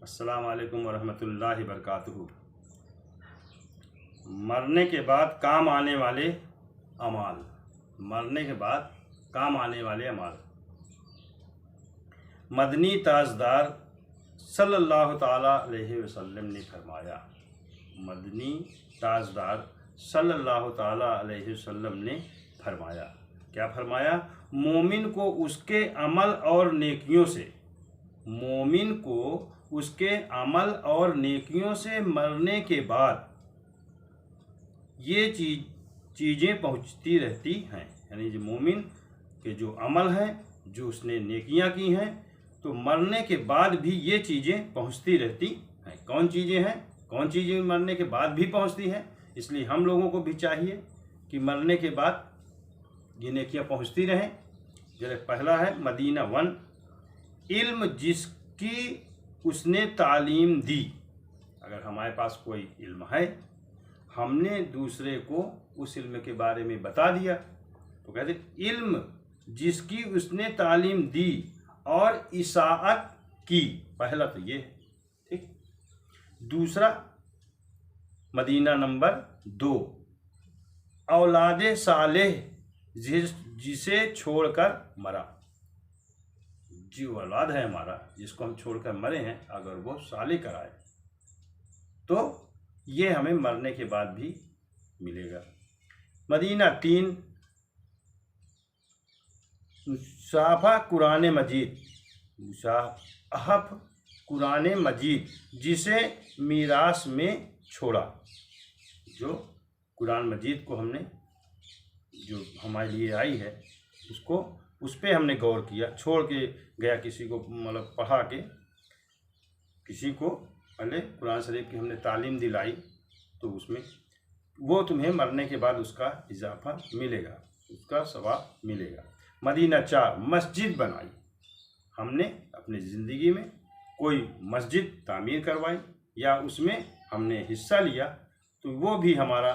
अस्सलाम वालेकुम वरहमतुल्लाहि वबरकातुहू। मरने के बाद काम आने वाले अमाल। मरने के बाद काम आने वाले अमाल। मदनी ताजदार सल्लल्लाहु ताला अलैहि वसल्लम ने फरमाया। मदनी ताजदार सल्लल्लाहु ताला अलैहि वसल्लम ने फरमाया। क्या फरमाया? मोमिन को उसके अमल और नेकियों से, मोमिन को उसके अमल और नेकियों से मरने के बाद ये चीज़ें पहुँचती रहती हैं। यानी जो मोमिन के जो अमल हैं, जो उसने नेकियां की हैं, तो मरने के बाद भी ये चीज़ें पहुँचती रहती हैं। कौन चीज़ें हैं? कौन चीज़ें मरने के बाद भी पहुँचती हैं? इसलिए हम लोगों को भी चाहिए कि मरने के बाद ये नेकियां पहुँचती रहें। जैसे पहला है मदीना 1, इल्म जिसकी उसने तालीम दी। अगर हमारे पास कोई इल्म है, हमने दूसरे को उस इल्म के बारे में बता दिया, तो कहते इल्म जिसकी उसने तालीम दी और इसाअत की। पहला तो ये है, ठीक। दूसरा मदीना नंबर 2, औलादे सालेह जिसे छोड़कर मरा। जो औलाद है हमारा, जिसको हम छोड़कर मरे हैं, अगर वो साले कराए तो ये हमें मरने के बाद भी मिलेगा। मदीना 3, मुसाफ़ा कुरान मजीद, मुसाहफ कुरान मजीद जिसे मीरास में छोड़ा। जो कुरान मजीद को हमने, जो हमारे लिए आई है, उसको उस पर हमने गौर किया, छोड़ के गया किसी को, मतलब पढ़ा के किसी को पहले कुरान शरीफ की हमने तालीम दिलाई, तो उसमें वो तुम्हें मरने के बाद उसका इजाफा मिलेगा, उसका सवाब मिलेगा। मदीना 4, मस्जिद बनाई। हमने अपनी ज़िंदगी में कोई मस्जिद तामीर करवाई या उसमें हमने हिस्सा लिया, तो वो भी हमारा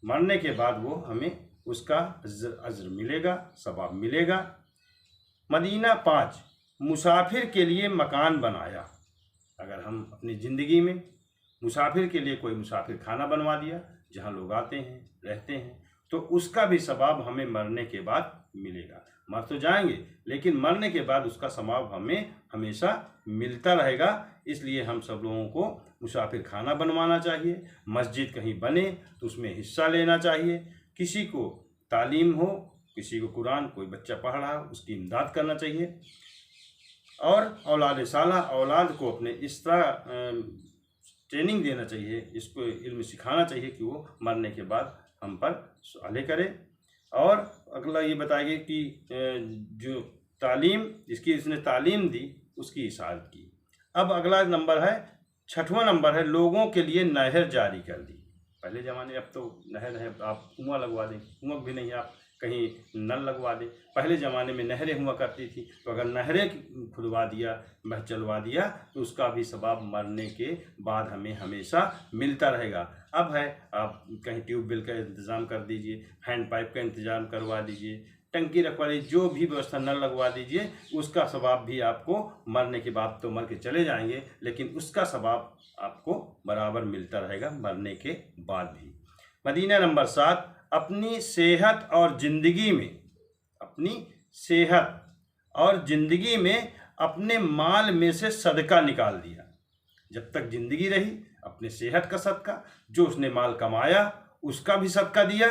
मरने के बाद वो हमें उसका अज्र मिलेगा, सवाब मिलेगा। मदीना 5, मुसाफिर के लिए मकान बनाया। अगर हम अपनी ज़िंदगी में मुसाफिर के लिए कोई मुसाफिर खाना बनवा दिया, जहाँ लोग आते हैं, रहते हैं, तो उसका भी सवाब हमें मरने के बाद मिलेगा। मर तो जाएंगे, लेकिन मरने के बाद उसका सवाब हमें हमेशा मिलता रहेगा। इसलिए हम सब लोगों को मुसाफिर खाना बनवाना चाहिए। मस्जिद कहीं बने तो उसमें हिस्सा लेना चाहिए। किसी को तालीम हो, किसी को कुरान, कोई बच्चा पढ़ रहा, उसकी इमदाद करना चाहिए। और औलाद साला, औलाद को अपने इस तरह ट्रेनिंग देना चाहिए, इसको इल्म सिखाना चाहिए कि वो मरने के बाद हम पर सवाले करे। और अगला ये बताएंगे कि जो तालीम, जिसकी इसने तालीम दी, उसकी इशाअत की। अब अगला नंबर है, 6वां नंबर है, लोगों के लिए नहर जारी कर दी। पहले ज़माने, अब तो नहर है, आप कुआं लगवा दें, कुआं भी नहीं, आप कहीं नल लगवा दें। पहले ज़माने में नहरें हुआ करती थी, तो अगर नहरें खुदवा दिया, बह चलवा दिया, तो उसका भी सवाब मरने के बाद हमें हमेशा मिलता रहेगा। अब है, आप कहीं ट्यूबवेल का इंतज़ाम कर दीजिए, हैंड पाइप का इंतज़ाम करवा दीजिए, टंकी रखवा लीजिए, जो भी व्यवस्था नल लगवा दीजिए, उसका सवाब भी आपको मरने के बाद, तो मर के चले जाएंगे, लेकिन उसका सवाब आपको बराबर मिलता रहेगा मरने के बाद भी। मदीना नंबर 7, अपनी सेहत और ज़िंदगी में, अपनी सेहत और ज़िंदगी में अपने माल में से सदका निकाल दिया। जब तक ज़िंदगी रही, अपने सेहत का सदका, जो उसने माल कमाया उसका भी सदका दिया,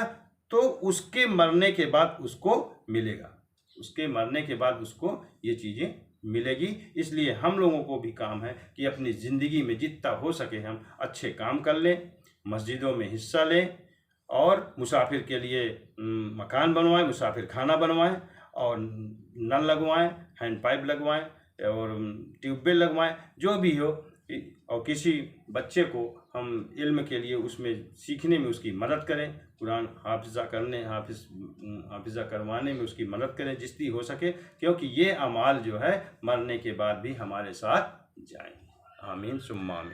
तो उसके मरने के बाद उसको मिलेगा। उसके मरने के बाद उसको ये चीज़ें मिलेगी। इसलिए हम लोगों को भी काम है कि अपनी ज़िंदगी में जितना हो सके हम अच्छे काम कर लें, मस्जिदों में हिस्सा लें, और मुसाफिर के लिए मकान बनवाएं, मुसाफिर खाना बनवाएं, और नल लगवाएं, हैंड पाइप लगवाएं, और ट्यूबवेल लगवाएं, जो भी हो। और किसी बच्चे को हम इल्म के लिए, उसमें सीखने में उसकी मदद करें, कुरान हाफिज़ा करवाने में उसकी मदद करें जितनी हो सके, क्योंकि ये अमाल जो है मरने के बाद भी हमारे साथ जाएंगे। आमीन सुम्मा आमीन।